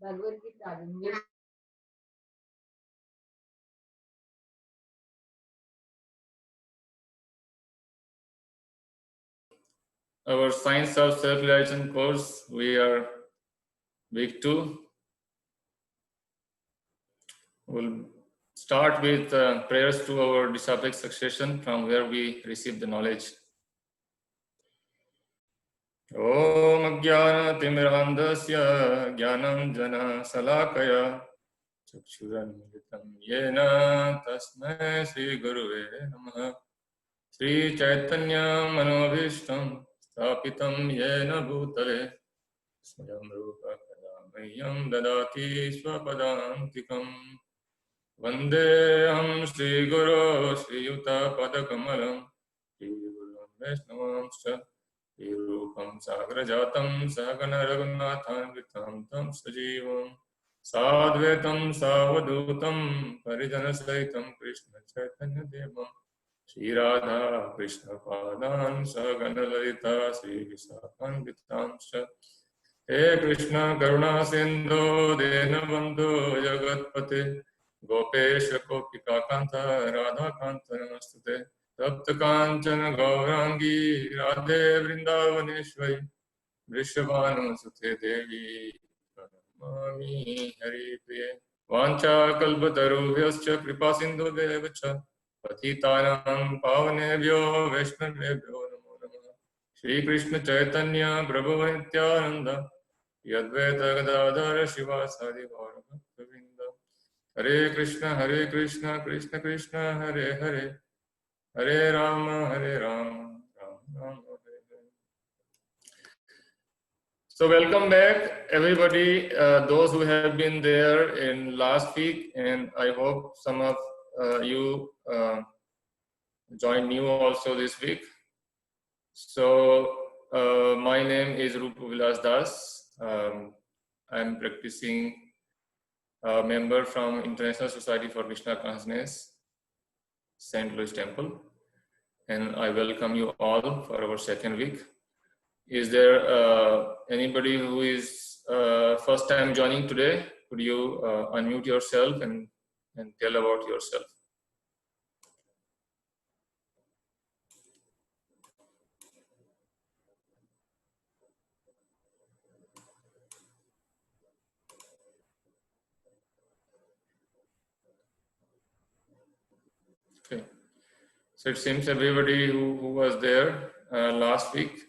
Bhagavad Gita. Our Science of Self-Realization course, we are week 2. We'll start with prayers to our disciplic succession from where we receive the knowledge. Om Ajnana-timirandasya Jnanam-jana Salakaya Chakshurunmilitam Yena Tasmai Sri Guruve Namaha Sri Chaitanya Manobhishtam Sthapitam Yena Bhutale Swayam Rupa Kadamyam Dadati Swapadantikam Vandeham Sri Guru Sri Yuta Padakamalam Sri Guru Vaishnavamscha Sri Rupam Sagrajatam Sahagana Raghunathan Vitam Tam Sajivam Sadvetam Savadutam Parijana Saitam Krishna Chaitanya Devam Sri Radha Krishna Padan Sahagana Lalita Sri Visakan Vitamscha He Krishna Karuna Sindhu Dinabandhu Jagatpate Gopesha Gopika Kanta Radha Kanta Namastute Tapta Kanchana Gaurangi Radhe Vrindavaneshwari Vrishabhanu Sute Devi Mami Hari Priye Vancha Kalpatarubhyascha Kripa Sindhu Devacha Patitanam Pavanebhyo Vaishnavebhyo Namo Namah Shri Krishna Chaitanya Prabhu Nityananda Yadvaita Gadadhara Shivasadi Gaurabhaktavinda Hare Krishna, Krishna Krishna, Hare Hare Hare Rama, Rama Rama, Hare Hare. So welcome back everybody, those who have been there in last week, and I hope some of you joined new also this week. So my name is Rupa Vilas Das. I'm practicing member from International Society for Krishna Consciousness, St. Louis Temple, and I welcome you all for our second week. Is there anybody who is first time joining today? Could you unmute yourself and tell about yourself? Okay. So it seems everybody who was there last week.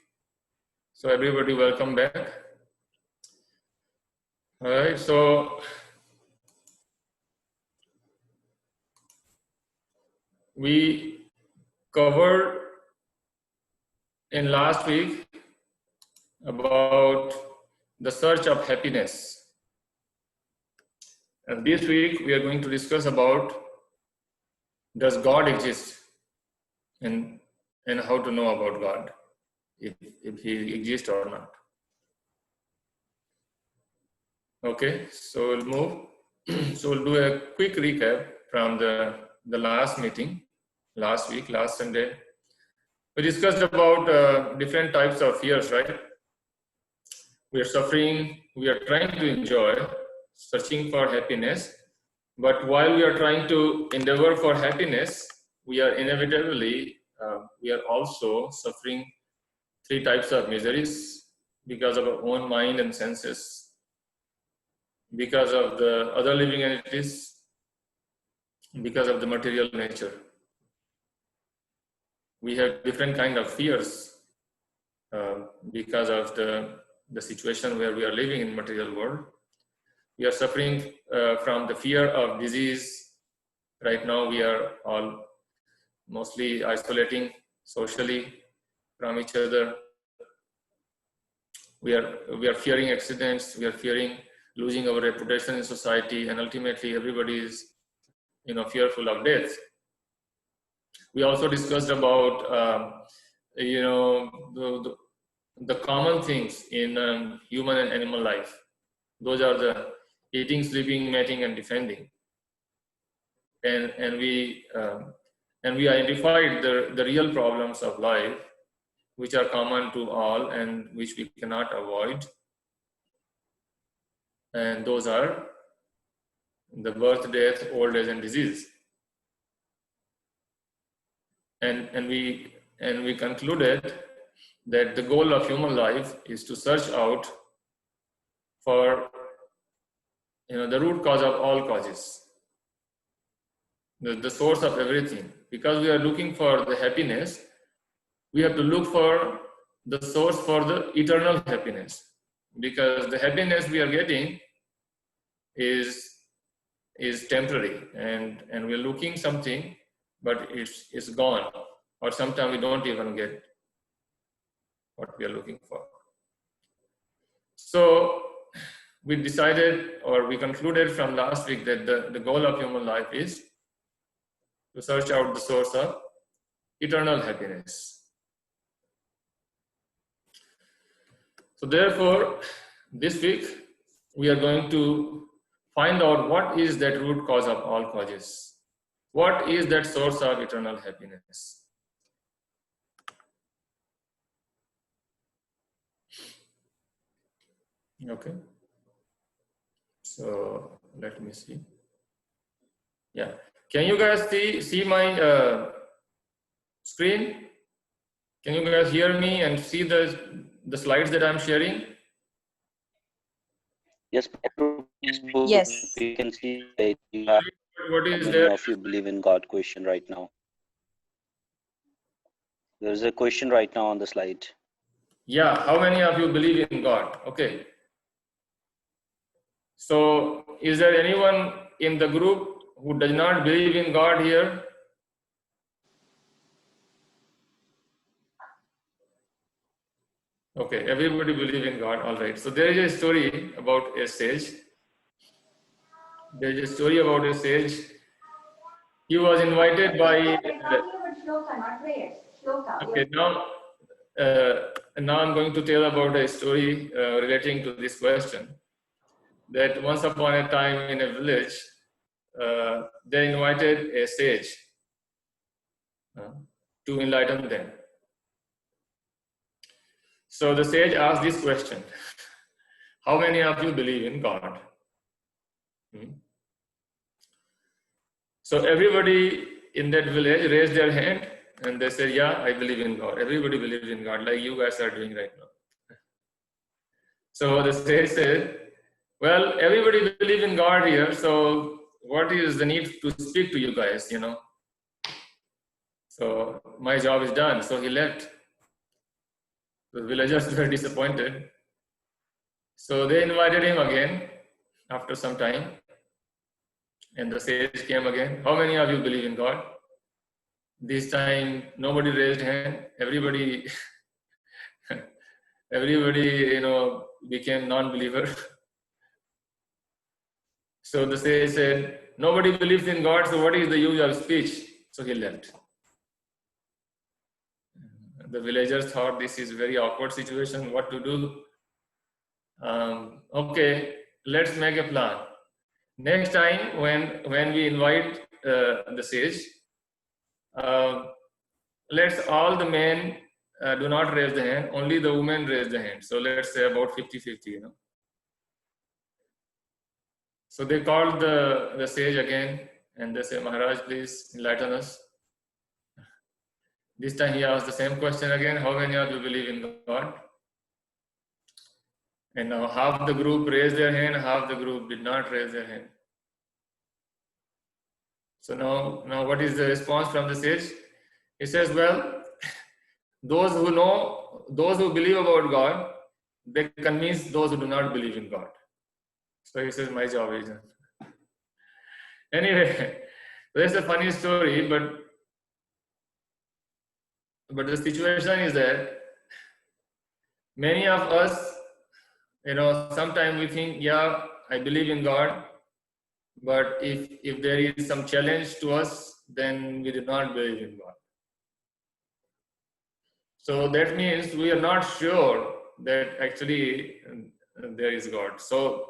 So everybody welcome back. All right, so we covered in last week about the search of happiness. And this week we are going to discuss about does God exist and how to know about God, if he exists or not. Okay, so we'll move. So we'll do a quick recap from the last meeting, last week, last Sunday. We discussed about different types of fears, right? We are suffering, we are trying to enjoy, searching for happiness. But while we are trying to endeavor for happiness, we are inevitably, we are also suffering 3 types of miseries because of our own mind and senses, because of the other living entities, because of the material nature. We have different kind of fears because of the situation where we are living in material world. We are suffering from the fear of disease. Right now we are all mostly isolating socially from each other. We are fearing accidents, we are fearing losing our reputation in society, and ultimately everybody is fearful of death. We also discussed about the common things in human and animal life. Those are the eating, sleeping, mating, and defending. And we identified the real problems of life, which are common to all and which we cannot avoid. and those are the birth, death, old age, and disease. And we concluded that the goal of human life is to search out for the root cause of all causes, the source of everything. Because we are looking for the happiness, we have to look for the source for the eternal happiness, because the happiness we are getting is temporary, and we're looking something, but it's gone, or sometimes we don't even get what we are looking for. So we decided, or we concluded from last week, that the goal of human life is to search out the source of eternal happiness. So therefore, this week we are going to find out what is that root cause of all causes. What is that source of eternal happiness? Okay. So let me see. Yeah. Can you guys see my screen? Can you guys hear me and see the slides that I'm sharing? Yes. Yes. We can see What is how there? many of you believe in God question right now. There's a question right now on the slide. Yeah, how many of you believe in God? Okay. So is there anyone in the group who does not believe in God here? Okay, everybody believe in God. All right. So there is a story about a sage. There is a story about a sage. He was invited by. Okay, now I'm going to tell about a story relating to this question. That once upon a time in a village, they invited a sage to enlighten them. So the sage asked this question: how many of you believe in God? So everybody in that village raised their hand and they said, yeah, I believe in God. Everybody believes in God, like you guys are doing right now. So the sage said, well, everybody believes in God here, so what is the need to speak to you guys, So my job is done. So he left. The villagers were disappointed. So they invited him again after some time. And the sage came again. How many of you believe in God? This time, nobody raised hand. Everybody, became non-believer. So the sage said, nobody believes in God, so what is the use of speech? So he left. The villagers thought this is a very awkward situation, what to do? Okay, let's make a plan. Next time when we invite the sage, let's all the men do not raise the hand, only the women raise the hand. So let's say about 50-50, So they called the sage again and they say, Maharaj, please enlighten us. This time he asked the same question again, how many of you believe in God? And now half the group raised their hand, half the group did not raise their hand. So now what is the response from the sage? He says, well, those who believe about God, they convince those who do not believe in God. So he says, my job is done. Anyway, that's a funny story, but the situation is that many of us, sometimes we think, yeah, I believe in God, but if there is some challenge to us, then we do not believe in God. So that means we are not sure that actually there is God. So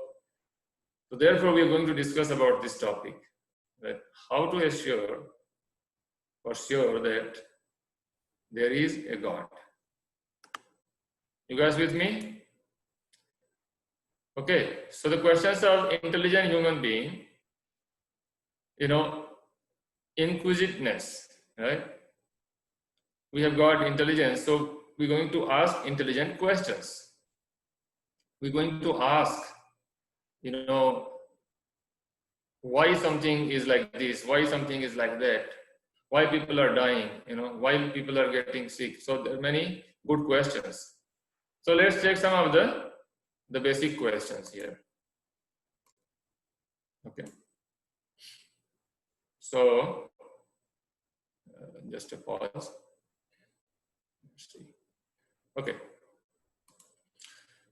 therefore we are going to discuss about this topic, that how to assure for sure that there is a God. You guys with me? Okay, so the questions of intelligent human being, inquisitiveness, right? We have got intelligence, so we're going to ask intelligent questions. We're going to ask, why something is like this, why something is like that, why people are dying, why people are getting sick. So there are many good questions. So let's take some of the basic questions here. Okay. So just a pause. Let's see. Okay.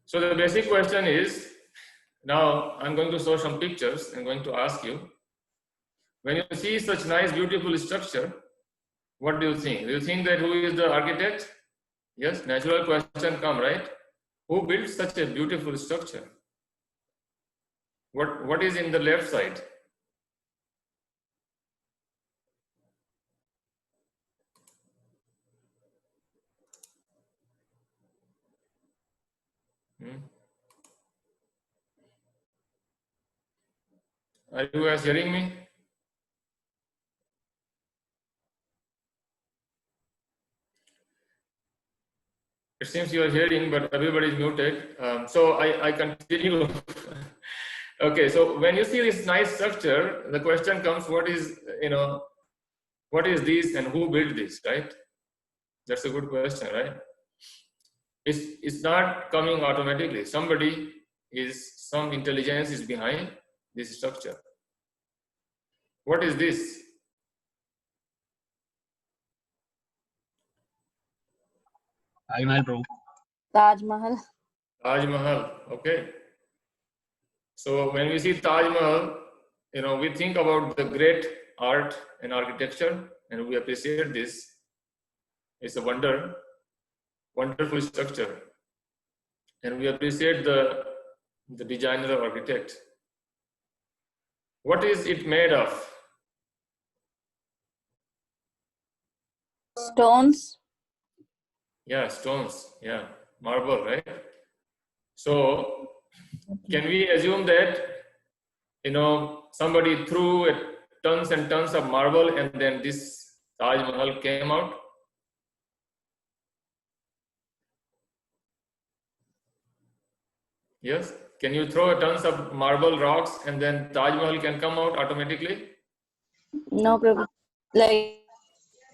So the basic question is, now I'm going to show some pictures. I'm going to ask you, when you see such nice, beautiful structure, what do you think? Do you think that who is the architect? Yes, natural question come, right? Who built such a beautiful structure? What is in the left side? Are you guys hearing me? It seems you are hearing, but everybody is muted. So I continue. Okay, so when you see this nice structure, the question comes: what is this, and who built this? Right? That's a good question, right? It's not coming automatically. Some intelligence is behind this structure. What is this? Taj Mahal, bro. Taj Mahal. Taj Mahal. Okay. So when we see Taj Mahal, we think about the great art and architecture, and we appreciate this. It's a wonderful structure, and we appreciate the designer or architect. What is it made of? Stones. Yeah, stones. Yeah, marble, right? So can we assume that somebody threw tons and tons of marble, and then this Taj Mahal came out? Yes. Can you throw tons of marble rocks and then Taj Mahal can come out automatically? No, Prabhu. Like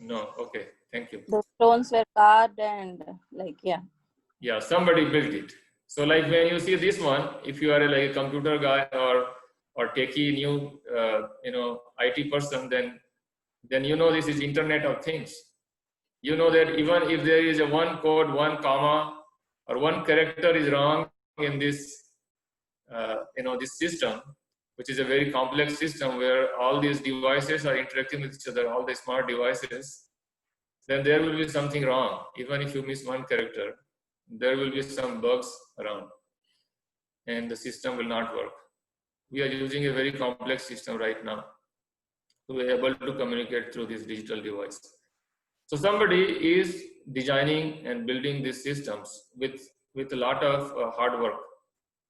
No. Okay. Thank you. the stones were carved and yeah. Yeah, somebody built it. So like when you see this one, if you are like a computer guy or techie new IT person, then this is Internet of Things. You know that even if there is a one code, one comma, or one character is wrong in this this system, which is a very complex system where all these devices are interacting with each other, all the smart devices, then there will be something wrong. Even if you miss one character, there will be some bugs around and the system will not work. We are using a very complex system right now to be able to communicate through this digital device. So somebody is designing and building these systems with a lot of hard work,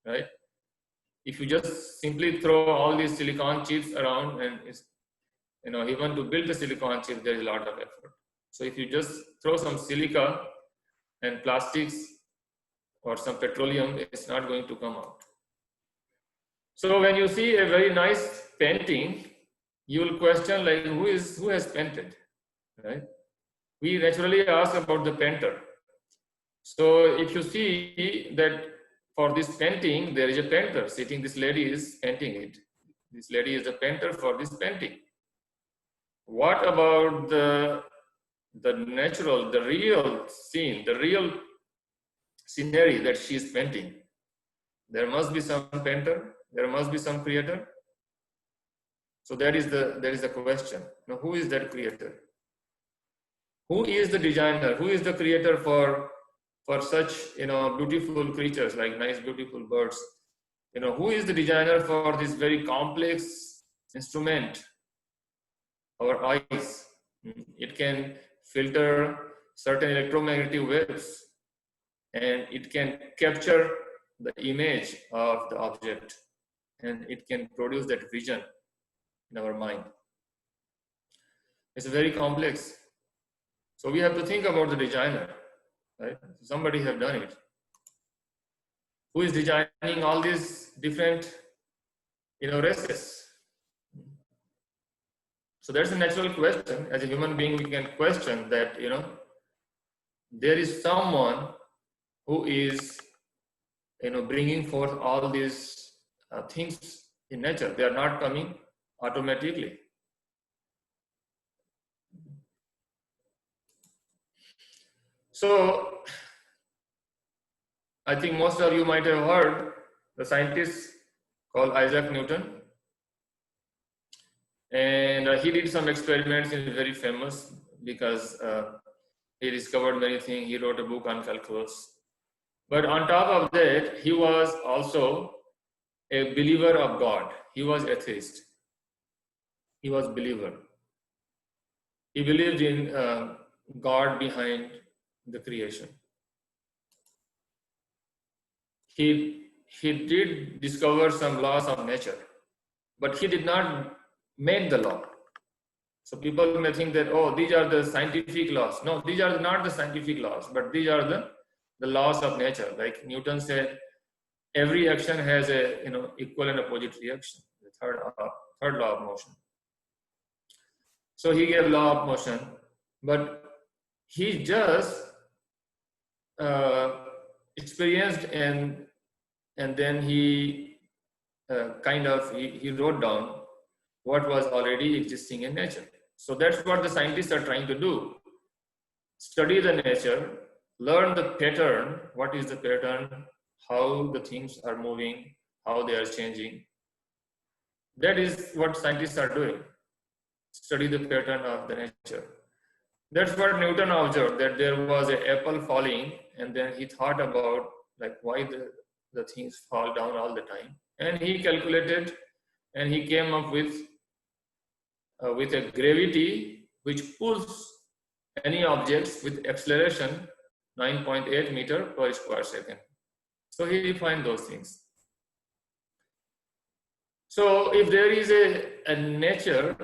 right? If you just simply throw all these silicon chips around, and even to build the silicon chip, there is a lot of effort. So if you just throw some silica and plastics or some petroleum, it's not going to come out. So when you see a very nice painting, you will question like who has painted, right? We naturally ask about the painter. So if you see that for this painting, there is a painter sitting, this lady is painting it. This lady is the painter for this painting. What about the natural, the real scene, the real scenery that she is painting? There must be some painter, there must be some creator. So there is the question. Now, who is that creator? Who is the designer? Who is the creator for such beautiful creatures like nice beautiful birds? Who is the designer for this very complex instrument? Our eyes. It can filter certain electromagnetic waves, and it can capture the image of the object, and it can produce that vision in our mind. It's very complex. So we have to think about the designer, right? Somebody have done it. Who is designing all these different, races? So that's a natural question. As a human being, we can question that, there is someone who is, bringing forth all these things in nature. They are not coming automatically. So I think most of you might have heard the scientist called Isaac Newton. And he did some experiments. He's very famous because he discovered many things. He wrote a book on calculus. But on top of that, he was also a believer of God. He was atheist. He was believer. He believed in God behind the creation. He did discover some laws of nature, but he did not make the law. So people may think that, oh, these are the scientific laws. No, these are not the scientific laws, but these are the laws of nature. Like Newton said, every action has a equal and opposite reaction. The third law of motion. So he gave law of motion, but he just experienced and then he he wrote down what was already existing in nature. So that's what the scientists are trying to do. Study the nature, learn the pattern, what is the pattern, how the things are moving, how they are changing. That is what scientists are doing. Study the pattern of the nature. That's what Newton observed, that there was an apple falling, and then he thought about why the things fall down all the time. And he calculated and he came up with a gravity which pulls any objects with acceleration 9.8 meter per square second. So he defined those things. So if there is a nature,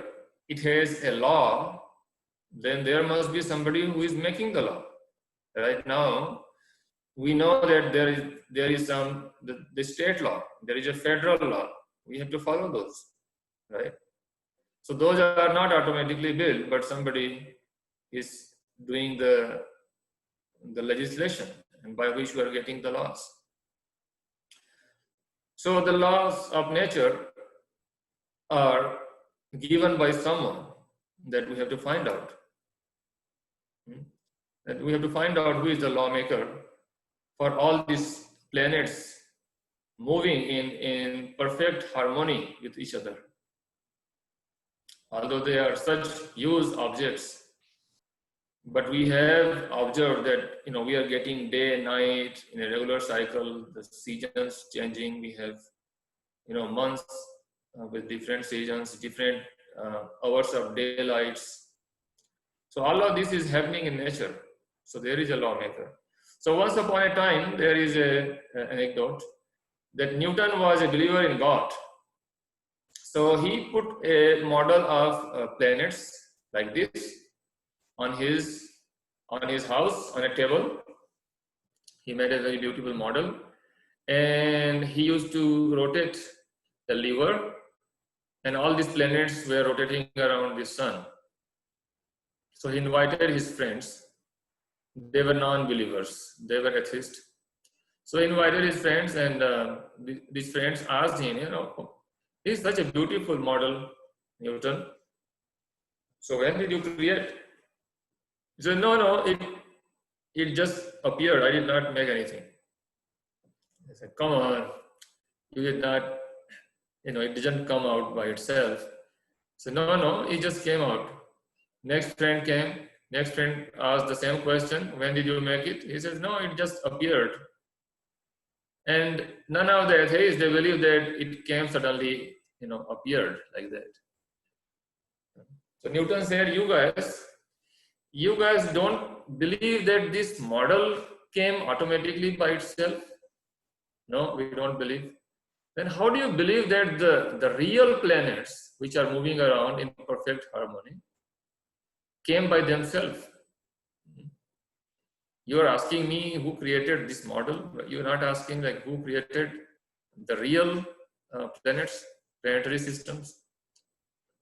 it has a law, then there must be somebody who is making the law. Right now, we know that there is the state law, there is a federal law. We have to follow those, right? So those are not automatically built, but somebody is doing the legislation, and by which we are getting the laws. So the laws of nature are given by someone that we have to find out. And we have to find out who is the lawmaker for all these planets moving in perfect harmony with each other. Although they are such huge objects, but we have observed that we are getting day and night in a regular cycle, the seasons changing. We have months with different seasons, different hours of daylights. So all of this is happening in nature. So there is a lawmaker. So once upon a time, there is an anecdote that Newton was a believer in God. So he put a model of planets like this on his house, on a table. He made a very beautiful model, and he used to rotate the lever, and all these planets were rotating around the sun. So he invited his friends. They were non-believers, they were atheists. So he invited his friends, and these friends asked him, this is such a beautiful model, Newton. So when did you create? He said, no, it just appeared. I did not make anything. I said, come on, you did not, it didn't come out by itself. He said, no, it just came out. Next friend came. Next friend asked the same question, when did you make it? He says, no, it just appeared. And none of the atheists, they believe that it came suddenly, appeared like that. So Newton said, you guys don't believe that this model came automatically by itself? No, we don't believe. Then how do you believe that the real planets, which are moving around in perfect harmony, came by themselves? You are asking me who created this model. You are not asking like who created the real planets, planetary systems.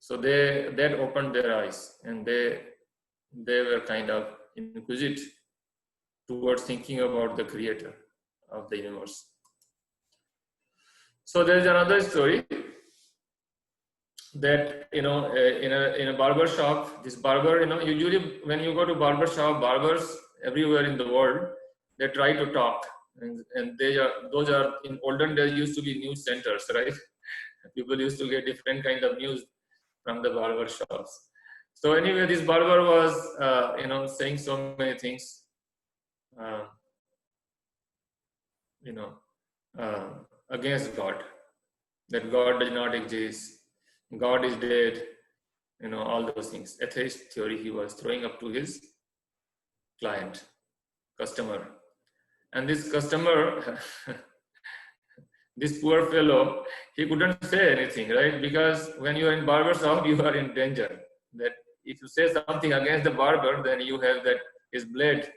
So that opened their eyes, and they were kind of inquisitive towards thinking about the creator of the universe. So there is another story that in a barber shop, this barber, usually when you go to barber shop, barbers everywhere in the world, they try to talk, and those are in olden days used to be news centers, right? People used to get different kind of news from the barber shops. So anyway, this barber was saying so many things, against God, that God does not exist, God is dead, all those things. Atheist theory he was throwing up to his customer. And this customer, this poor fellow, he couldn't say anything, right? Because when you are in barber shop, you are in danger. That if you say something against the barber, then you have that his blade.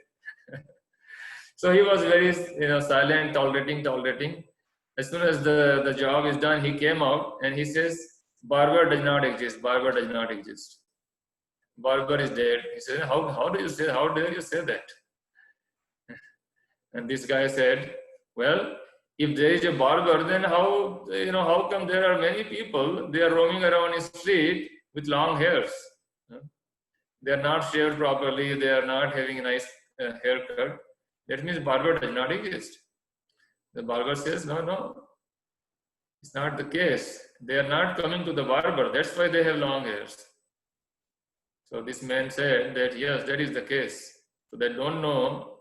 So he was very silent, tolerating. As soon as the job is done, he came out and he says, barber does not exist. Barber does not exist. Barber is dead. He said, how dare you say that? And this guy said, well, if there is a barber, then how come there are many people, they are roaming around in the street with long hairs? They are not shaved properly. They are not having a nice haircut. That means barber does not exist. The barber says, no, it's not the case. They are not coming to the barber. That's why they have long hairs. So this man said that, yes, that is the case. So they don't know,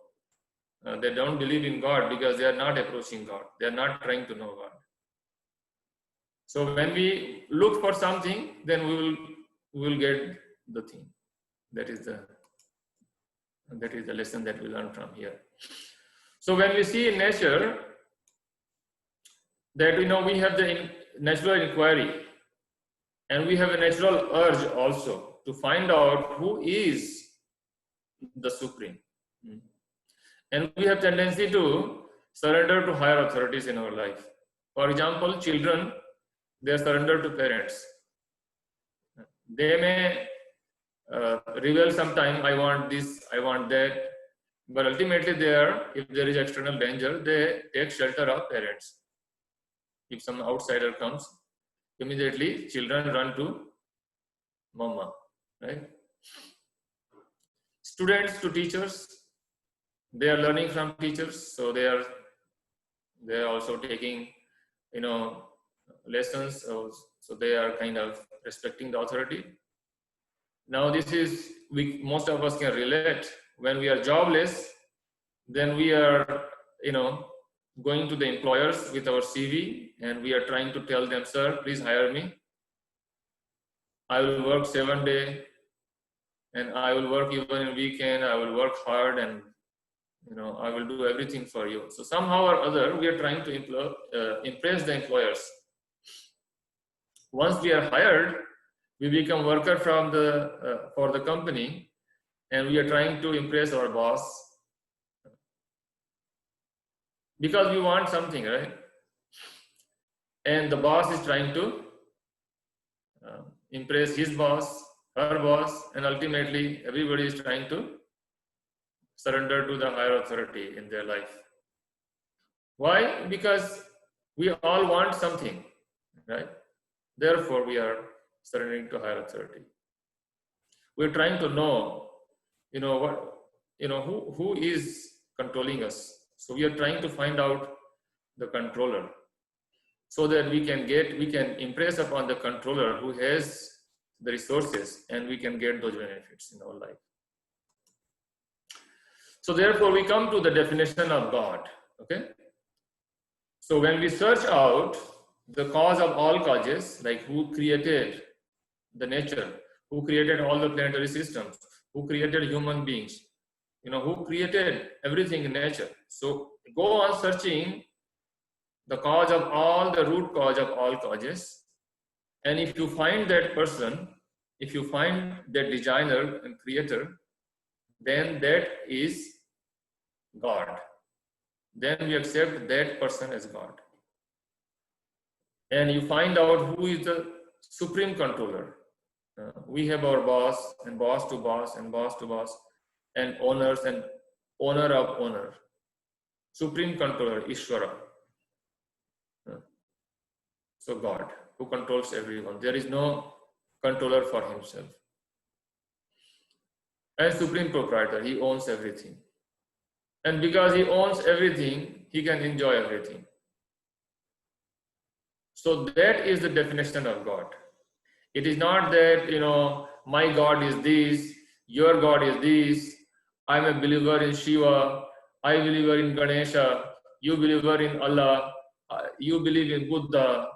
they don't believe in God because they are not approaching God. They are not trying to know God. So when we look for something, then we will get the thing. That is the lesson that we learn from here. So when we see in nature that we have the natural inquiry, and we have a natural urge also to find out who is the supreme. And we have tendency to surrender to higher authorities in our life. For example, children, they surrender to parents. They may rebel sometime, I want this, I want that, but ultimately if there is external danger, they take shelter of parents. If some outsider comes, immediately children run to mama, right? Students to teachers, they are learning from teachers, so they are also taking lessons, so they are kind of respecting the authority. Now this is, most of us can relate. When we are jobless, then we are going to the employers with our CV, and we are trying to tell them, sir, please hire me. I will work 7 days, and I will work even in weekend. I will work hard, and I will do everything for you. So somehow or other, we are trying to impress the employers. Once we are hired, we become worker for the company, and we are trying to impress our boss because we want something, right? And the boss is trying to impress his boss, her boss, and ultimately everybody is trying to surrender to the higher authority in their life. Why? Because we all want something, right? Therefore, we are surrendering to higher authority. We're trying to know, who is controlling us. So we are trying to find out the controller, so that we can impress upon the controller who has the resources, and we can get those benefits in our life. So therefore, we come to the definition of God. Okay. So when we search out the cause of all causes, like who created the nature, who created all the planetary systems, who created human beings, who created everything in nature. So go on searching the cause of all, the root cause of all causes. And if you find that person, if you find that designer and creator, then that is God. Then we accept that person as God. And you find out who is the supreme controller. We have our boss and boss to boss and boss to boss and owners and owner of owner. Supreme controller, Ishvara. So God, who controls everyone. There is no controller for himself. And supreme proprietor, he owns everything. And because he owns everything, he can enjoy everything. So that is the definition of God. It is not that, my God is this, your God is this, I'm a believer in Shiva, I believe in Ganesha, you believe in Allah, you believe in Buddha.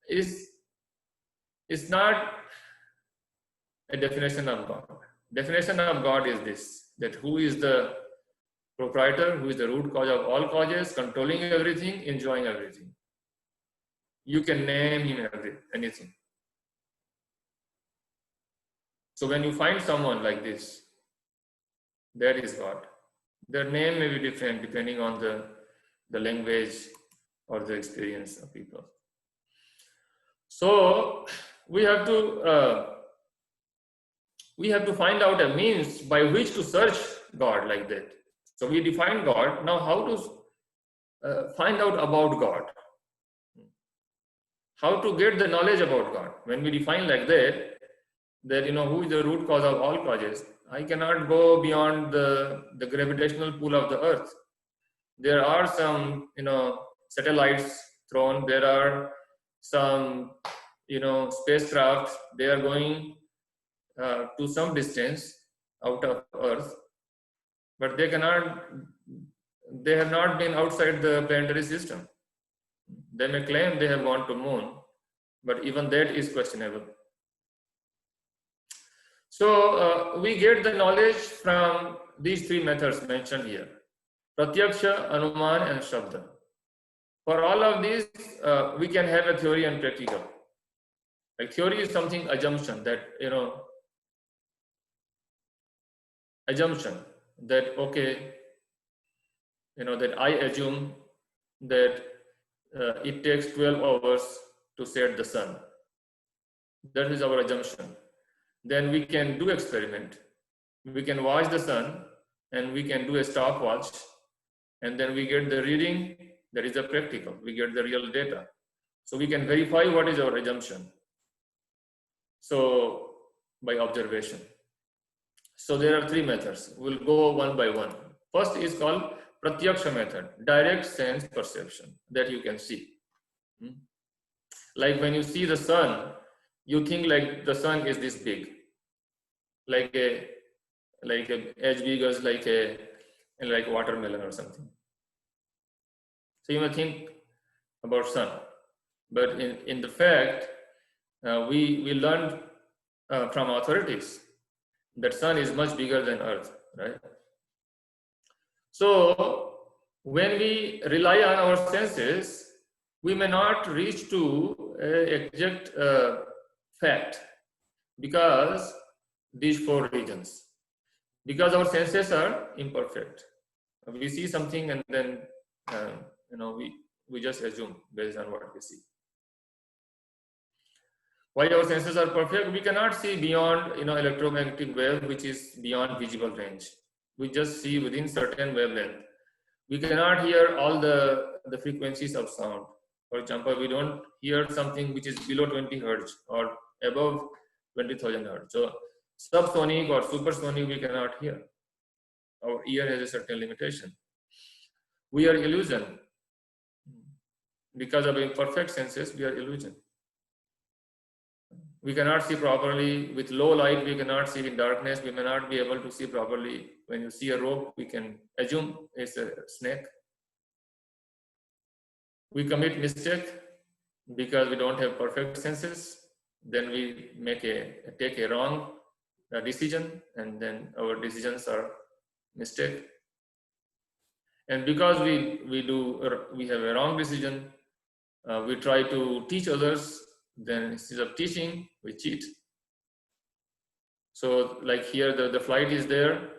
It's not a definition of God. Definition of God is this, that who is the proprietor, who is the root cause of all causes, controlling everything, enjoying everything. You can name him anything. So when you find someone like this, that is God. Their name may be different depending on the language or the experience of people. So we have to find out a means by which to search God like that. So we define God. Now how to find out about God? How to get the knowledge about God? When we define like that who is the root cause of all causes, I cannot go beyond the gravitational pull of the earth. There are some, satellites thrown. There are some, spacecraft. They are going to some distance out of earth, but they have not been outside the planetary system. They may claim they have gone to moon, but even that is questionable. So we get the knowledge from these three methods mentioned here: Pratyaksha, Anuman, and Shabda. For all of these, we can have a theory and practical. Like theory is something assumption that okay, that I assume that it takes 12 hours to set the sun. That is our assumption. Then we can do experiment. We can watch the sun and we can do a stopwatch, and then we get the reading. That is a practical. We get the real data. So we can verify what is our assumption. So by observation. So there are three methods. We'll go one by one. First is called Pratyaksha method, direct sense perception that you can see. Like when you see the sun, you think like the sun is this big, like as big as like watermelon or something. So you may think about sun, but in the fact, we learned from authorities that sun is much bigger than earth, right? So when we rely on our senses, we may not reach to an exact fact because these four reasons. Because our senses are imperfect. We see something and then we just assume based on what we see. While our senses are perfect, we cannot see beyond electromagnetic wave, which is beyond visible range. We just see within certain wavelength. We cannot hear all the frequencies of sound. For example, we don't hear something which is below 20 hertz or above 20,000 hertz. So subsonic or supersonic we cannot hear. Our ear has a certain limitation. We are illusion. Because of imperfect senses, we are illusion. We cannot see properly with low light. We cannot see in darkness. We may not be able to see properly. When you see a rope, we can assume it's a snake. We commit mistake because we don't have perfect senses. Then we take a wrong decision, and then our decisions are mistake. And because we have a wrong decision, we try to teach others, then instead of teaching, we cheat. So like here, the flight is there.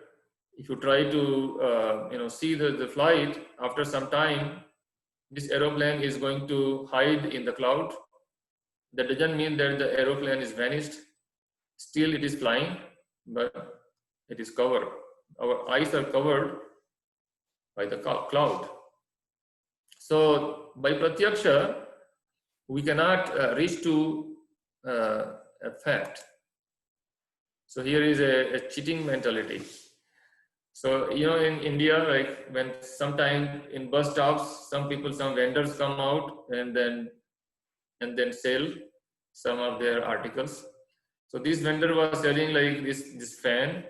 If you try to see the flight, after some time, this aeroplane is going to hide in the cloud. That doesn't mean that the aeroplane is vanished. Still it is flying, but it is covered. Our eyes are covered by the cloud. So by pratyaksha, we cannot reach to a fact. So here is a cheating mentality. So in India, like when sometime in bus stops, some vendors come out and then sell some of their articles. So this vendor was selling like this fan,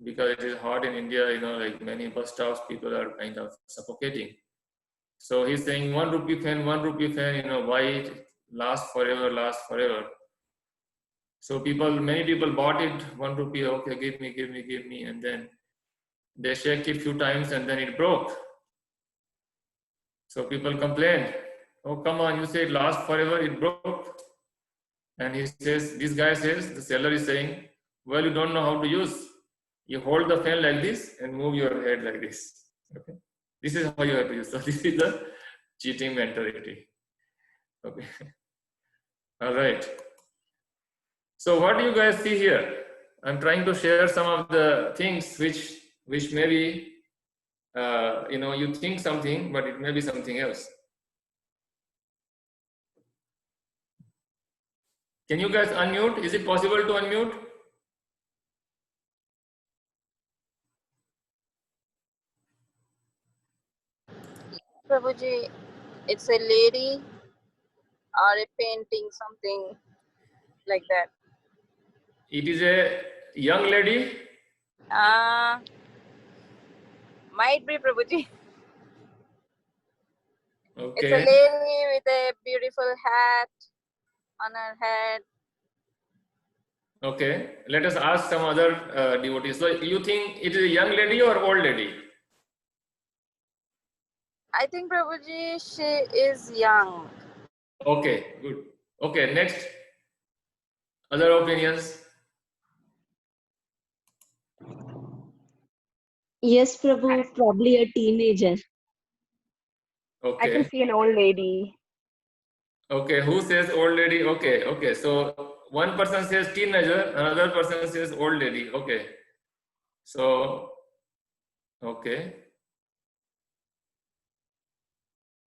because it is hot in India, like many bus stops, people are kind of suffocating. So he's saying 1 rupee fan, buy it, last forever. So many people bought it, 1 rupee, okay, give me, and then they shake it few times and then it broke. So people complained, oh come on, you say it lasts forever, it broke. And this guy says, the seller is saying, well, you don't know how to use. You hold the fan like this and move your head like this. Okay, this is how you have to use. So this is the cheating mentality. Okay, all right. So what do you guys see here? I'm trying to share some of the things which maybe you think something, but it may be something else. Can you guys unmute? Is it possible to unmute? Prabhuji, it's a lady or a painting, something like that. It is a young lady. Might be Prabhuji. Okay. It's a lady with a beautiful hat on her head. Okay, let us ask some other devotees. So you think it is a young lady or old lady? I think Prabhuji, she is young. Okay, good. Okay, next. Other opinions? Yes, Prabhu, probably a teenager. Okay. I can see an old lady. Okay, who says old lady? Okay. So one person says teenager, another person says old lady. Okay. So, okay.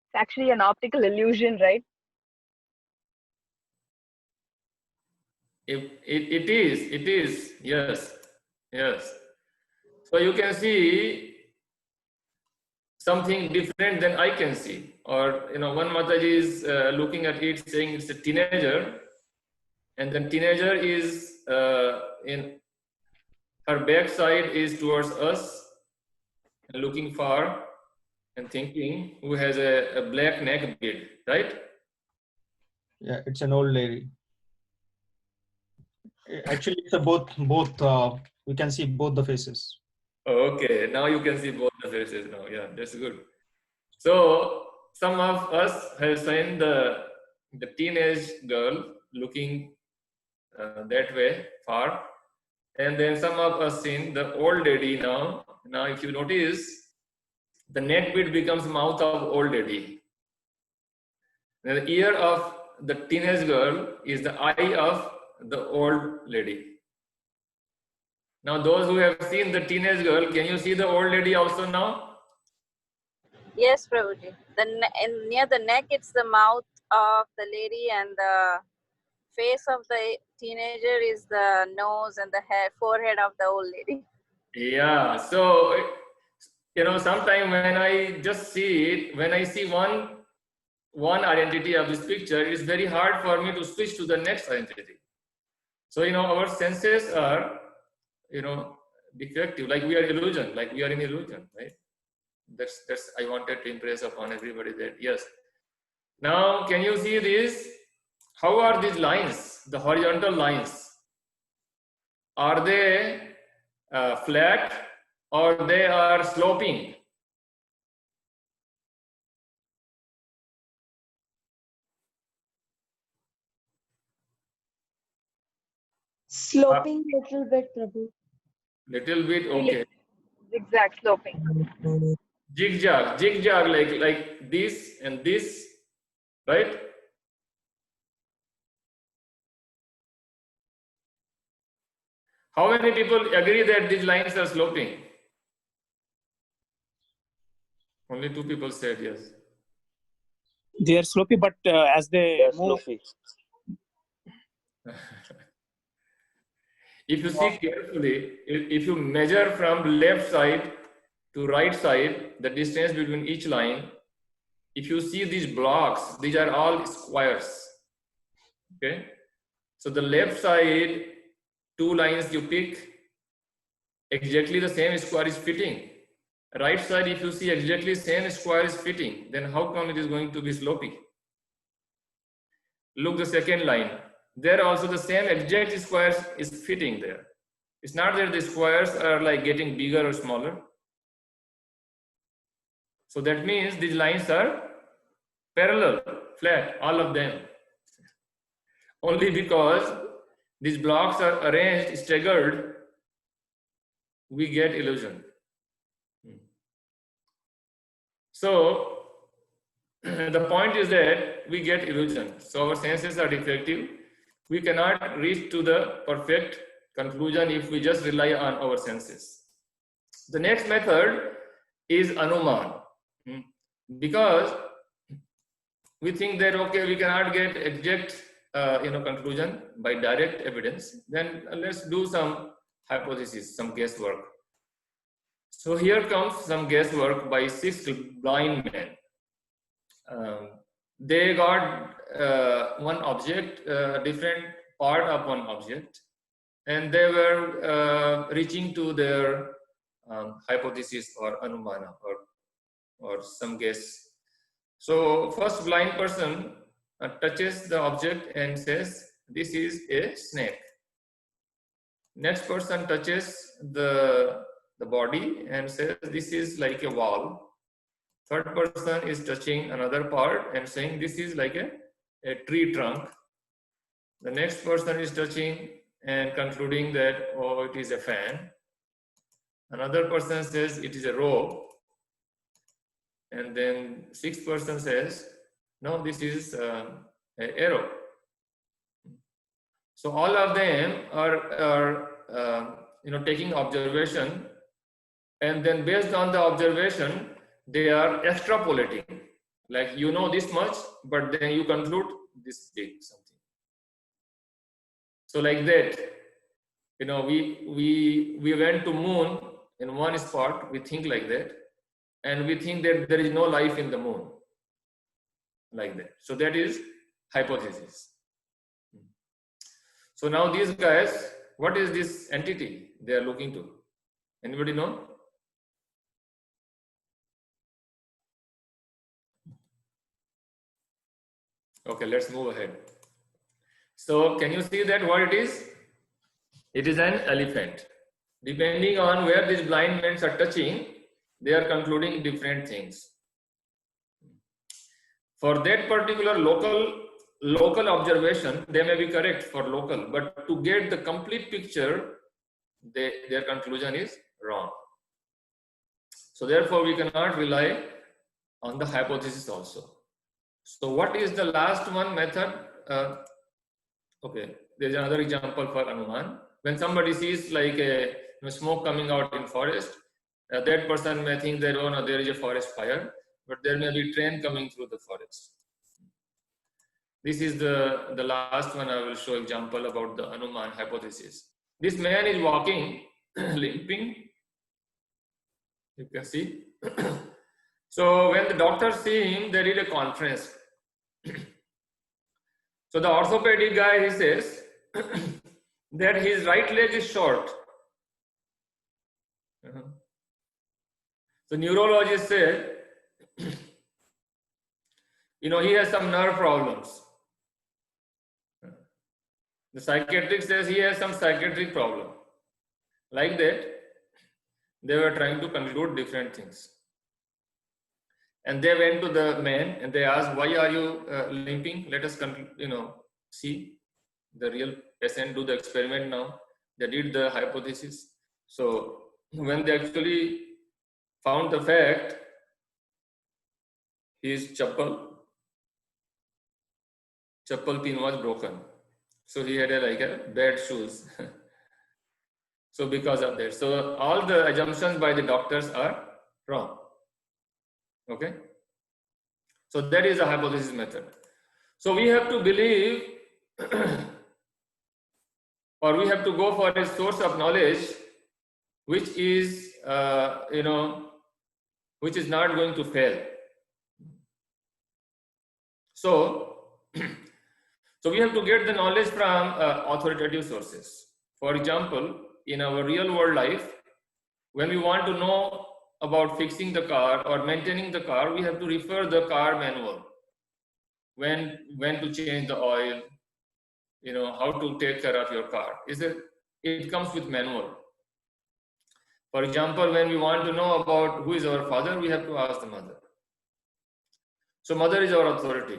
It's actually an optical illusion, right? It is, yes. So you can see something different than I can see. Or, one Mataji is looking at it saying it's a teenager, and then teenager is in her backside is towards us, and looking far and thinking, who has a black neck beard, right? Yeah, it's an old lady. Actually, it's a both. We can see both the faces. Okay, now you can see both the faces now. Yeah, that's good. So some of us have seen the teenage girl looking that way far, and then some of us seen the old lady now. Now, if you notice, the neck beard becomes mouth of old lady. The ear of the teenage girl is the eye of the old lady. Now, those who have seen the teenage girl, can you see the old lady also now? Yes, Prabhuji. Near the neck, it's the mouth of the lady, and the face of the teenager is the nose and the forehead of the old lady. Yeah. So, sometimes when I just see it, when I see one identity of this picture, it's very hard for me to switch to the next identity. So, our senses are, defective, like we are illusion, like we are in illusion, right? That's I wanted to impress upon everybody that, yes. Now, can you see this? How are these lines, the horizontal lines? Are they flat or they are sloping? Sloping little bit, Prabhu. Little bit, okay. Zigzag sloping. Zigzag, like this and this, right? How many people agree that these lines are sloping? Only 2 people said yes. They are slopey, but as they Yes, move, Lofi. If you see carefully, if you measure from left side to right side, the distance between each line, if you see these blocks, these are all squares. Okay. So the left side, 2 lines you pick, exactly the same square is fitting. Right side, if you see exactly same square is fitting, then how come it is going to be slopy? Look the second line. There also the same exact squares is fitting there. It's not that the squares are like getting bigger or smaller. So that means these lines are parallel, flat, all of them. Only because these blocks are arranged, staggered, we get illusion. So the point is that we get illusion. So our senses are defective. We cannot reach to the perfect conclusion if we just rely on our senses. The next method is Anuman. Because we think that, okay, we cannot get exact conclusion by direct evidence, then let's do some hypothesis, some guesswork. So here comes some guesswork by 6 blind men. They got one object, different part of one object, and they were reaching to their hypothesis or anumana or some guess. So first blind person touches the object and says, this is a snake. Next person touches the body and says, this is like a wall. Third person is touching another part and saying, this is like a tree trunk. The next person is touching and concluding that, oh, it is a fan. Another person says it is a rope. And then 6th person says, no, this is an arrow. So all of them are taking observation, and then based on the observation, they are extrapolating. Like, you know this much, but then you conclude this big something. So like that, we went to moon in one spot, we think like that, and we think that there is no life in the moon, like that. So that is hypothesis. So now these guys, what is this entity they are looking to? Anybody know? Okay, let's move ahead. So can you see that what it is? It is an elephant. Depending on where these blind men are touching, they are concluding different things. For that particular local observation, they may be correct for local, but to get the complete picture, their conclusion is wrong. So therefore, we cannot rely on the hypothesis also. So what is the last one method? Okay, there's another example for Anuman. When somebody sees like a smoke coming out in forest, that person may think that, oh no, there is a forest fire, but there may be train coming through the forest. This is the last one I will show example about the Anuman hypothesis. This man is walking, limping. You can see. So when the doctors see him, they did a conference. So the orthopedic guy, he says that his right leg is short. The neurologist said, he has some nerve problems. The psychiatrist says he has some psychiatric problem. Like that, they were trying to conclude different things. And they went to the man and they asked, why are you limping? Let us see the real patient, do the experiment now. They did the hypothesis. So when they actually found the fact, his chappal pin was broken. So he had like a bad shoes. So because of that, so all the assumptions by the doctors are wrong. Okay. So that is a hypothesis method. So we have to believe or we have to go for a source of knowledge which is, which is not going to fail. So, so we have to get the knowledge from authoritative sources. For example, in our real world life, when we want to know about fixing the car or maintaining the car, we have to refer the car manual. When to change the oil, how to take care of your car. It comes with manual. For example, when we want to know about who is our father, we have to ask the mother. So mother is our authority.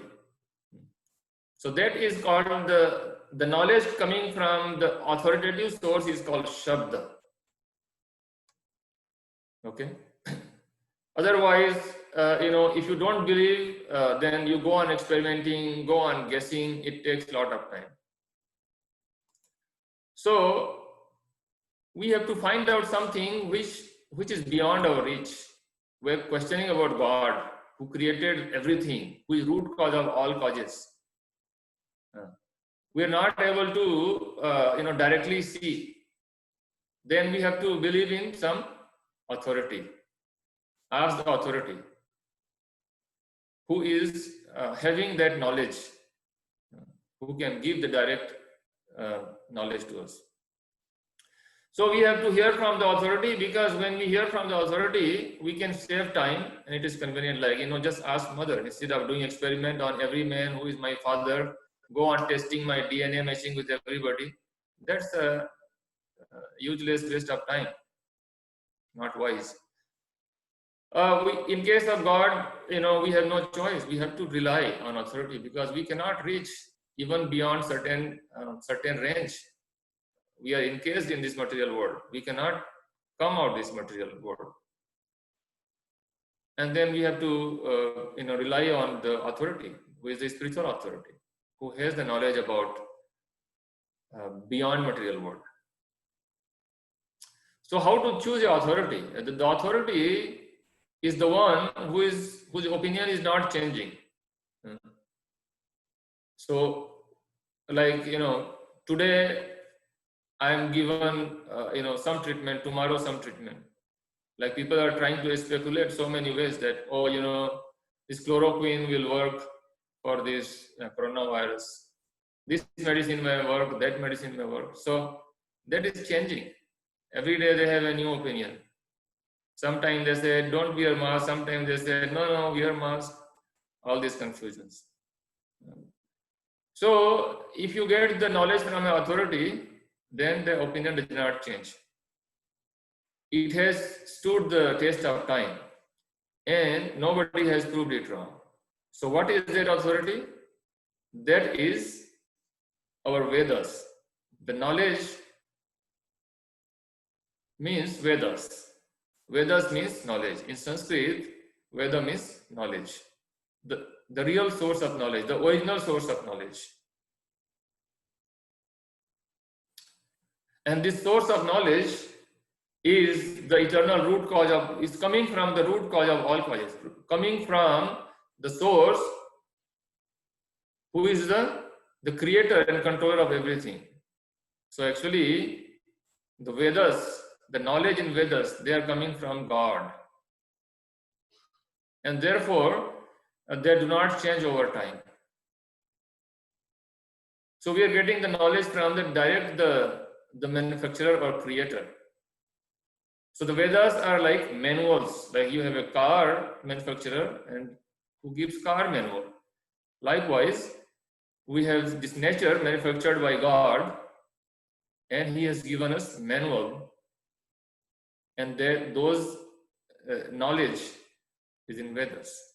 So that is called the knowledge coming from the authoritative source is called Shabda. Okay. Otherwise, if you don't believe, then you go on experimenting, go on guessing. It takes a lot of time. So we have to find out something which is beyond our reach. We're questioning about God, who created everything, who is root cause of all causes. We are not able to, directly see. Then we have to believe in some authority. Ask the authority who is having that knowledge, who can give the direct knowledge to us. So we have to hear from the authority, because when we hear from the authority, we can save time and it is convenient. Like, just ask mother instead of doing experiment on every man who is my father, go on testing my DNA matching with everybody. That's a useless waste of time, not wise. In case of God, we have no choice. We have to rely on authority because we cannot reach even beyond certain range. We are encased in this material world. We cannot come out this material world. And then we have to, rely on the authority, who is the spiritual authority, who has the knowledge about beyond material world. So how to choose the authority? The authority is the one whose opinion is not changing. So, like, today I am given, some treatment, tomorrow some treatment. Like, people are trying to speculate so many ways that, this chloroquine will work for this coronavirus. This medicine may work, that medicine may work. So that is changing. Every day they have a new opinion. Sometimes they say, don't wear mask. Sometimes they say, no, wear mask. All these confusions. So if you get the knowledge from an authority, then the opinion does not change. It has stood the test of time and nobody has proved it wrong. So what is that authority? That is our Vedas. The knowledge means Vedas. Vedas means knowledge. In Sanskrit, Veda means knowledge. The real source of knowledge, the original source of knowledge. And this source of knowledge is the eternal root cause of, is coming from the root cause of all causes, coming from the source who is the creator and controller of everything. So actually, the Vedas, the knowledge in Vedas, they are coming from God. And therefore, they do not change over time. So we are getting the knowledge from the manufacturer or creator. So the Vedas are like manuals, like you have a car manufacturer and who gives car manual. Likewise, we have this nature manufactured by God and he has given us manual, and those knowledge is in Vedas.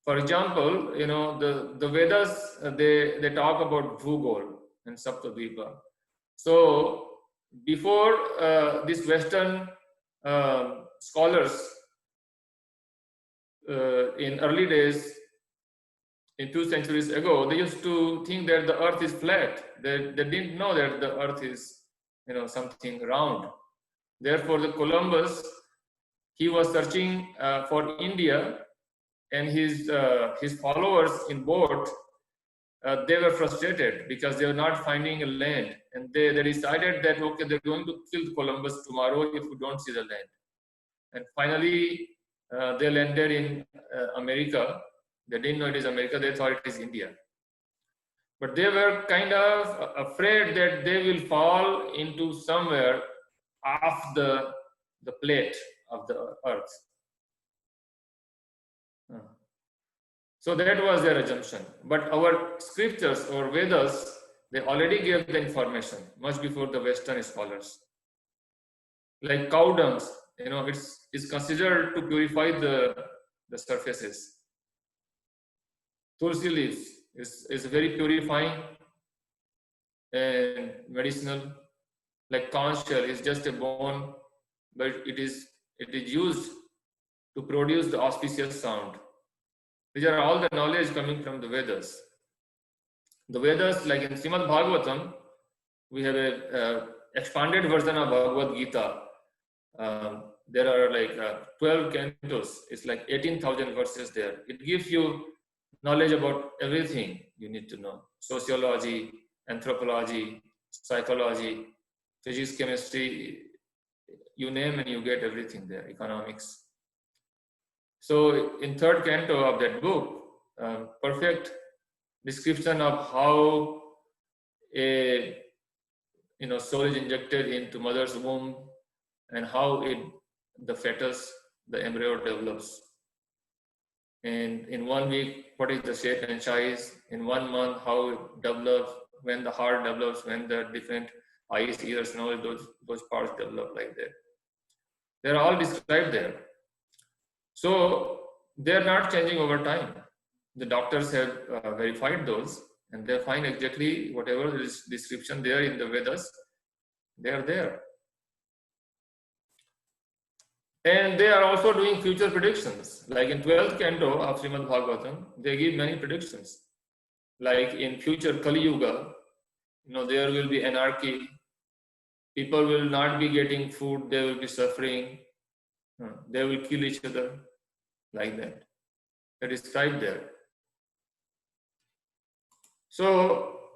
For example, the Vedas, they talk about Bhugol and Saptadvipa. So before these Western scholars in early days, in 2 centuries ago, they used to think that the earth is flat. They didn't know that the earth is, something round. Therefore, the Columbus, he was searching for India, and his followers in boat, they were frustrated because they were not finding a land, and they decided that, okay, they're going to kill Columbus tomorrow if we don't see the land. And finally, they landed in America. They didn't know it is America, they thought it is India. But they were kind of afraid that they will fall into somewhere off the plate of the earth. So that was their assumption. But our scriptures or Vedas, they already gave the information much before the Western scholars. Like cow dung, it's considered to purify the surfaces. Tulsi leaves is very purifying and medicinal. Like conch shell is just a bone, but it is used to produce the auspicious sound. These are all the knowledge coming from the Vedas. The Vedas, like in Srimad Bhagavatam, we have a expanded version of Bhagavad Gita. There are like 12 cantos. It's like 18,000 verses there. It gives you knowledge about everything you need to know. Sociology, anthropology, psychology, physics, chemistry, you name and you get everything there, economics. So in 3rd canto of that book, perfect description of how a soul is injected into mother's womb and how the fetus, the embryo develops. And in 1 week, what is the shape and size? In 1 month, how it develops, when the heart develops, when the different eyes, ears, nose, those parts develop like that. They're all described there. So they're not changing over time. The doctors have verified those, and they find exactly whatever is description there in the Vedas, they are there. And they are also doing future predictions. Like in 12th canto of Srimad Bhagavatam, they give many predictions. Like in future Kali Yuga, there will be anarchy. People will not be getting food, they will be suffering. They will kill each other, like that. They're described there. So,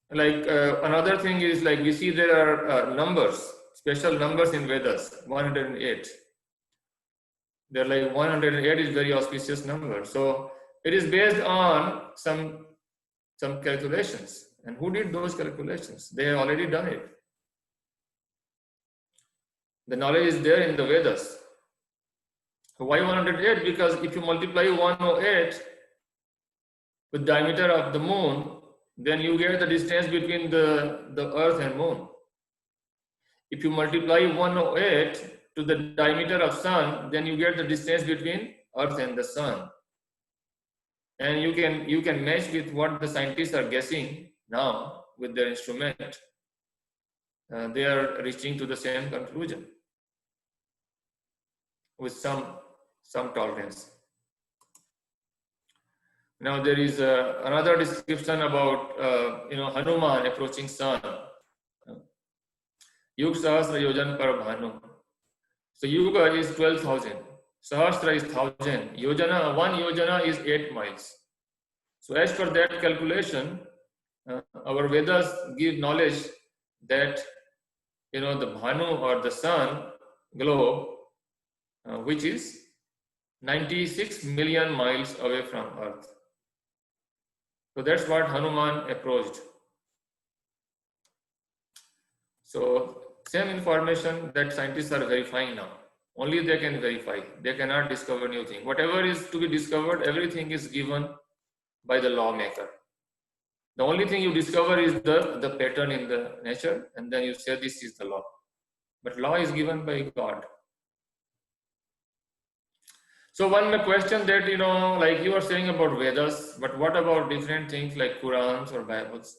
like another thing is, like we see there are numbers, special numbers in Vedas, 108. They're like 108 is very auspicious number. So it is based on some calculations. And who did those calculations? They have already done it. The knowledge is there in the Vedas. Why 108? Because if you multiply 108 with diameter of the moon, then you get the distance between the earth and moon. If you multiply 108 to the diameter of sun, then you get the distance between earth and the sun. And you can match with what the scientists are guessing now with their instrument. They are reaching to the same conclusion with some tolerance. Now there is another description about Hanuman approaching sun. Yug Sahasra Yojan Par Bhanu. So Yuga is 12,000. Sahasra is 1,000. Yojana, 1 yojana is 8 miles. So as per that calculation, our Vedas give knowledge that the Bhanu or the sun globe, which is 96 million miles away from Earth. So that's what Hanuman approached. So same information that scientists are verifying now. Only they can verify. They cannot discover new thing. Whatever is to be discovered, everything is given by the lawmaker. The only thing you discover is the pattern in the nature, and then you say this is the law. But law is given by God. So one may question that, like you are saying about Vedas, but what about different things like Qurans or Bibles?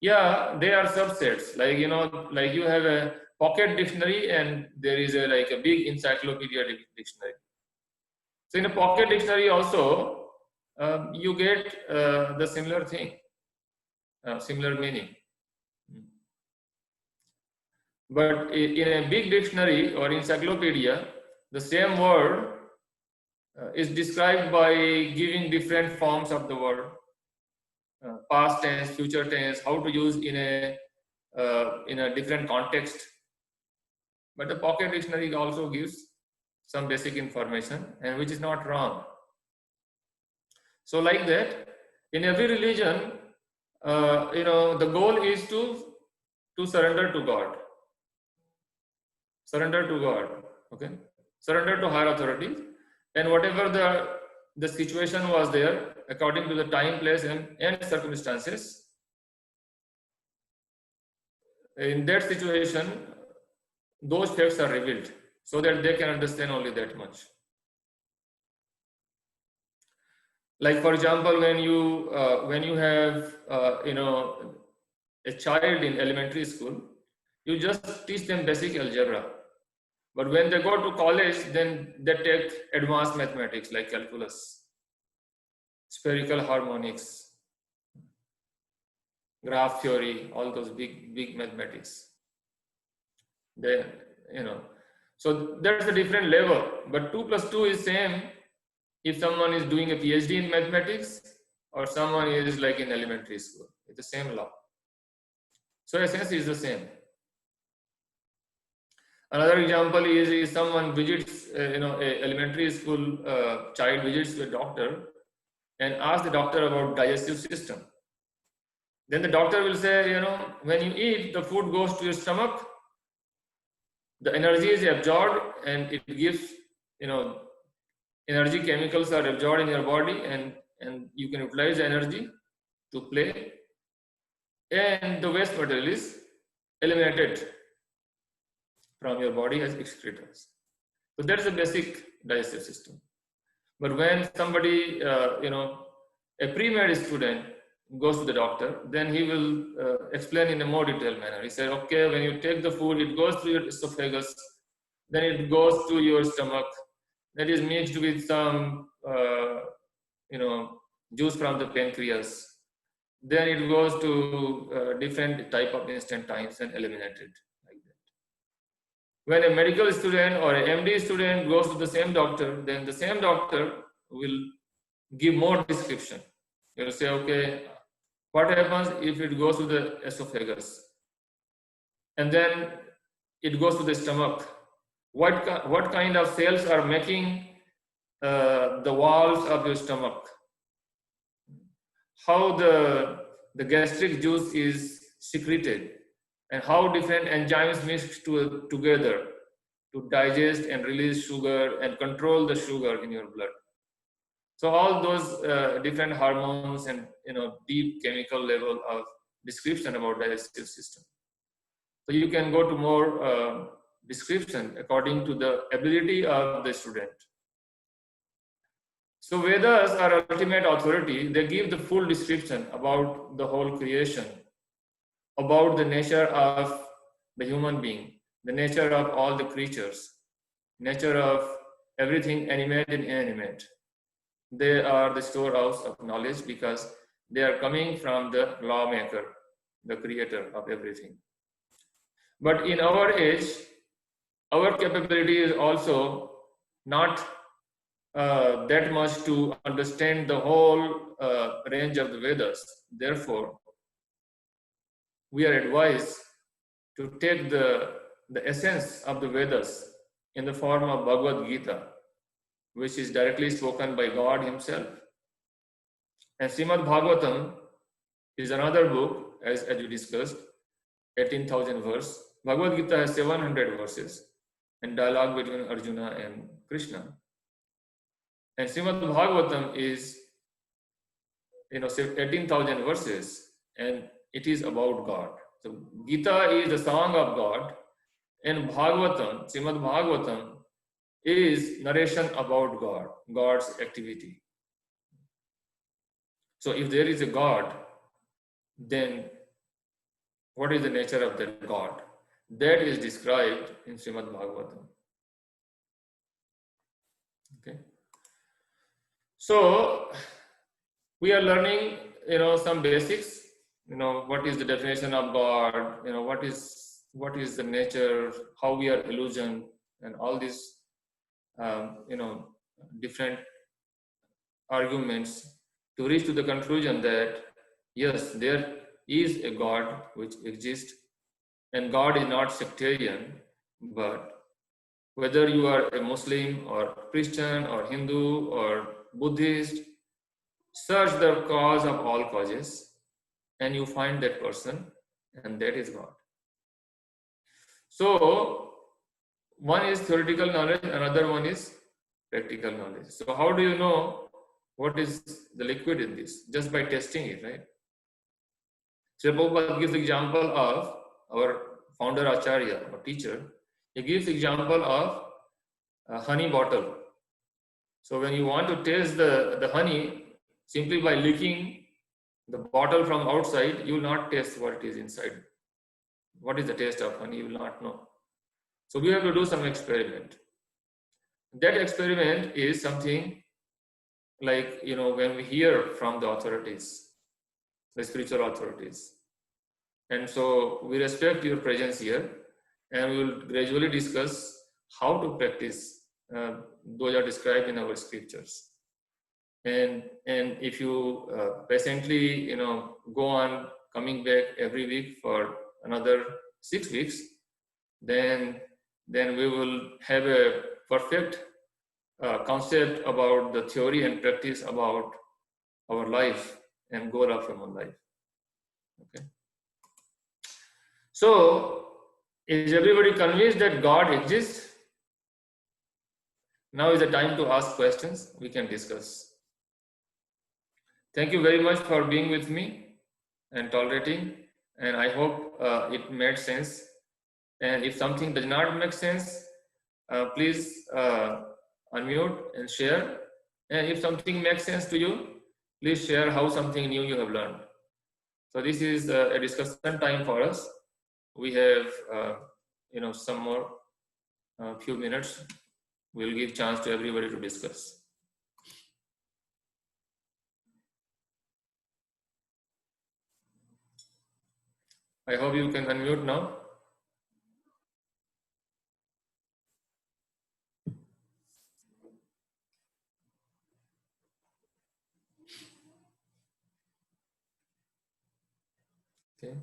Yeah, they are subsets. Like, you know, like you have a pocket dictionary and there is a like a big encyclopedia dictionary. So in a pocket dictionary also, you get the similar thing, similar meaning. But in a big dictionary or encyclopedia, the same word is described by giving different forms of the word, past tense, future tense, how to use in a different context. But the pocket dictionary also gives some basic information, and which is not wrong. So like that, in every religion, you know, the goal is to surrender to God. Surrender to God, okay? Surrender to higher authorities, and whatever the situation was there, according to the time, place, and circumstances, in that situation, those facts are revealed so that they can understand only that much. Like, for example, when you have you know, a child in elementary school, you just teach them basic algebra. But when they go to college, then they take advanced mathematics like calculus, spherical harmonics, graph theory, all those big mathematics. They, you know, so that's a different level. But 2 plus 2 is same if someone is doing a PhD in mathematics or someone is like in elementary school. It's the same law. So essence is the same. Another example is someone visits, you know, a elementary school child visits a doctor and asks the doctor about digestive system. Then the doctor will say, you know, when you eat, the food goes to your stomach, the energy is absorbed and it gives, you know, energy chemicals are absorbed in your body, and you can utilize the energy to play, and the waste material is eliminated from your body as excretors. So that's the basic digestive system. But when somebody, you know, a pre-med student goes to the doctor, then he will explain in a more detailed manner. He said, okay, when you take the food, it goes through your esophagus, then it goes to your stomach, that is mixed with some, you know, juice from the pancreas. Then it goes to different type of intestines and eliminated. When a medical student or a MD student goes to the same doctor, then the same doctor will give more description. He will say, okay, what happens if it goes to the esophagus? And then it goes to the stomach. What kind of cells are making the walls of your stomach? How the gastric juice is secreted, and how different enzymes mix together to digest and release sugar and control the sugar in your blood. So all those different hormones and, you know, deep chemical level of description about digestive system. So you can go to more description according to the ability of the student. So Vedas are ultimate authority. They give the full description about the whole creation, about the nature of the human being, the nature of all the creatures, nature of everything animate and inanimate. They are the storehouse of knowledge because they are coming from the lawmaker, the creator of everything. But in our age, our capability is also not that much to understand the whole range of the Vedas. Therefore, we are advised to take the essence of the Vedas in the form of Bhagavad Gita, which is directly spoken by God himself. And Srimad Bhagavatam is another book, as we discussed, 18,000 verse. Bhagavad Gita has 700 verses and dialogue between Arjuna and Krishna. And Srimad Bhagavatam is, you know, 18,000 verses, and it is about God. So Gita is the song of God, and Bhagavatam, Srimad Bhagavatam, is narration about God, God's activity. So if there is a God, then what is the nature of that God? That is described in Srimad Bhagavatam. Okay. So we are learning, some basics. What is the definition of God? What is the nature? How we are illusion, and all these, different arguments to reach to the conclusion that yes, there is a God which exists, and God is not sectarian, but whether you are a Muslim or Christian or Hindu or Buddhist, search the cause of all causes and you find that person, and that is God. So one is theoretical knowledge, another one is practical knowledge. So how do you know what is the liquid in this? Just by testing it, right? Srila Prabhupada gives example of our founder Acharya, our teacher. He gives example of a honey bottle. So when you want to taste the honey, simply by licking the bottle from outside, you will not taste what it is inside. What is the taste of honey? You will not know. So we have to do some experiment. That experiment is something like, when we hear from the authorities, the spiritual authorities. And so we respect your presence here, and we will gradually discuss how to practice. Those are described in our scriptures. And if you patiently, go on coming back every week for another 6 weeks, then we will have a perfect concept about the theory and practice about our life and goal of human life. Okay. So, is everybody convinced that God exists? Now is the time to ask questions. We can discuss. Thank you very much for being with me and tolerating. And I hope it made sense. And if something does not make sense, please unmute and share. And if something makes sense to you, please share how something new you have learned. So this is a discussion time for us. We have, some more few minutes. We'll give chance to everybody to discuss. I hope you can unmute now. Okay.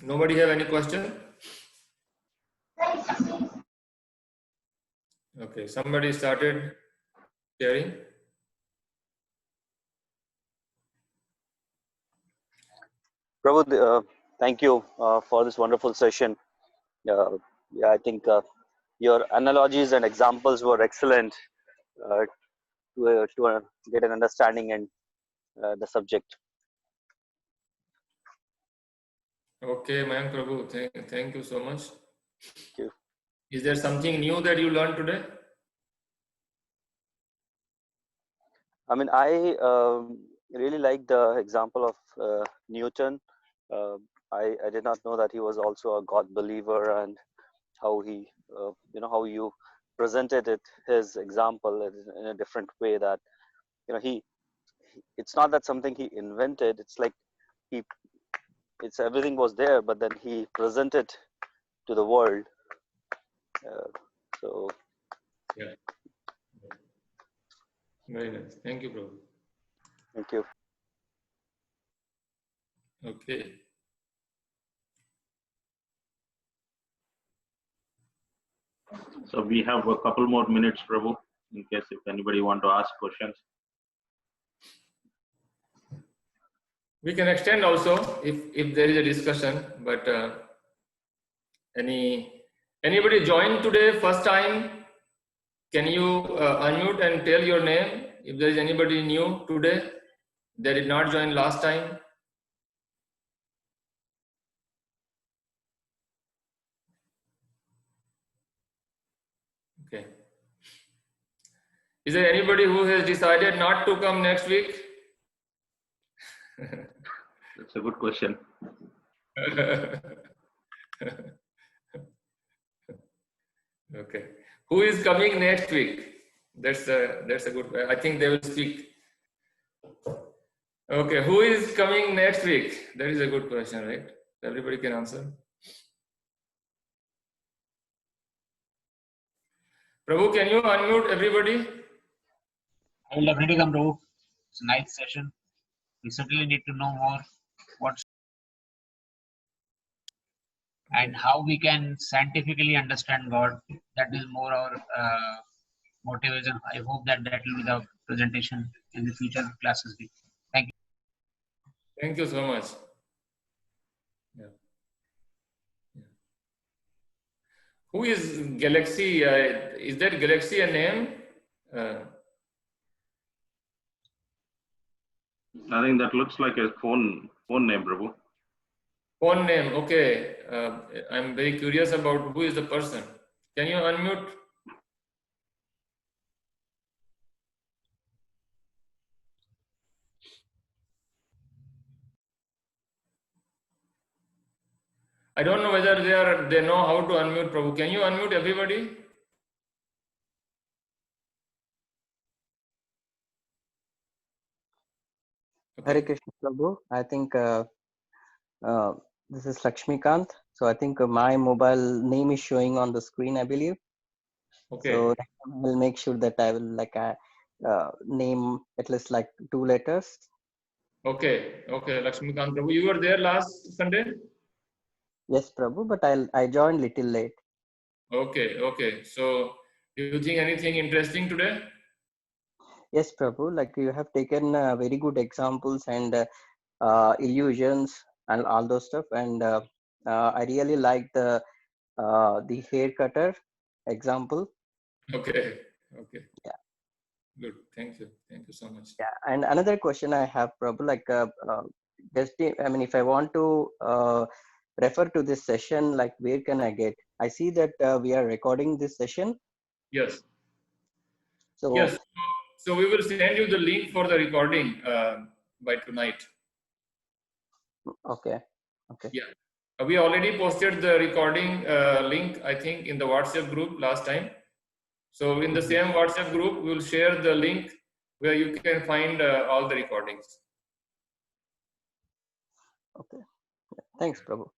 Nobody have any question? Okay, somebody started sharing. Prabhu, thank you for this wonderful session. Yeah, I think your analogies and examples were excellent to get an understanding and the subject. Okay, Mayank Prabhu, thank you so much. Thank you. Is there something new that you learned today? I mean, I really like the example of Newton. I did not know that he was also a God believer, and how he, how you presented it, his example in a different way, that, it's not that something he invented. It's like everything was there, but then he presented to the world. So Yeah. Very nice. Thank you, Prabhu. thank you. Okay. So we have a couple more minutes, Prabhu, in case if anybody want to ask questions. We can extend also if there is a discussion, but anybody joined today first time? Can you unmute and tell your name if there is anybody new today that did not join last time? Okay. Is there anybody who has decided not to come next week? That's a good question. Okay. Who is coming next week? That's a good. I think they will speak. Okay. Who is coming next week? That is a good question, right? Everybody can answer. Prabhu, can you unmute everybody? I will definitely come, Prabhu. It's a nice session. We certainly need to know more what's and how we can scientifically understand God. That is more our motivation. I hope that will be the presentation in the future classes. Thank you. Thank you so much. Yeah. Yeah. Who is Galaxy? Is that Galaxy a name? I think that looks like a phone name, Prabhu. Phone name. Okay. I'm very curious about who is the person. Can you unmute? I don't know whether they know how to unmute, Prabhu. Can you unmute everybody? Okay. Hare Krishna Prabhu. I think this is Lakshmikant. So I think my mobile name is showing on the screen, I believe. Okay. So I will make sure that I will name at least like 2 letters. Okay. Okay. Lakshmikant Prabhu, you were there last Sunday? Yes, Prabhu, but I joined little late. Okay. Okay. So, do you think anything interesting today? Yes, Prabhu, like you have taken very good examples and illusions and all those stuff, and I really like the hair cutter example. Okay. Okay. Yeah. Good. Thank you. Thank you so much. Yeah, and another question I have, Prabhu, like if I want to refer to this session, like where can I get? I see that we are recording this session. Yes. So yes. So we will send you the link for the recording by tonight. Okay. Okay. Yeah. We already posted the recording link, I think, in the WhatsApp group last time. So in the same WhatsApp group, we will share the link where you can find all the recordings. Okay. Yeah. Thanks, Prabhu.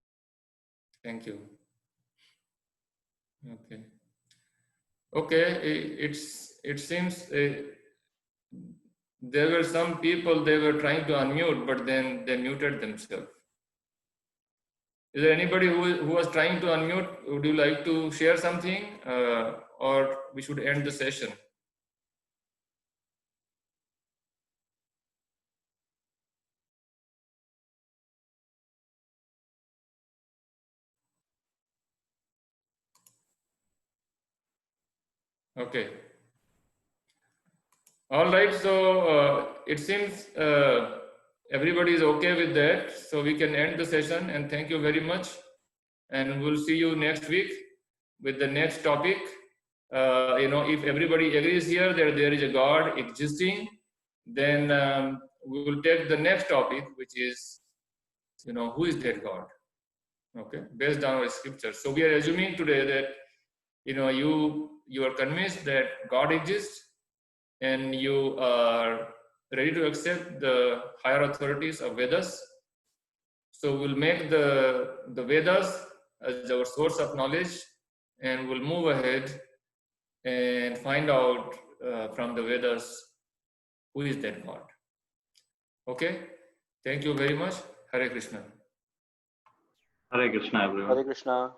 Thank you. Okay. Okay. It seems there were some people, they were trying to unmute, but then they muted themselves. Is there anybody who was trying to unmute? Would you like to share something or we should end the session? Okay. All right. So it seems everybody is okay with that. So we can end the session and thank you very much. And we'll see you next week with the next topic. If everybody agrees here that there is a God existing, then we will take the next topic, which is, who is that God? Okay, based on our scripture. So we are assuming today that, you are convinced that God exists and you are ready to accept the higher authorities of Vedas. So we'll make the Vedas as our source of knowledge and we'll move ahead and find out from the Vedas who is that God. Okay, thank you very much. Hare Krishna. Hare Krishna, everyone. Hare Krishna.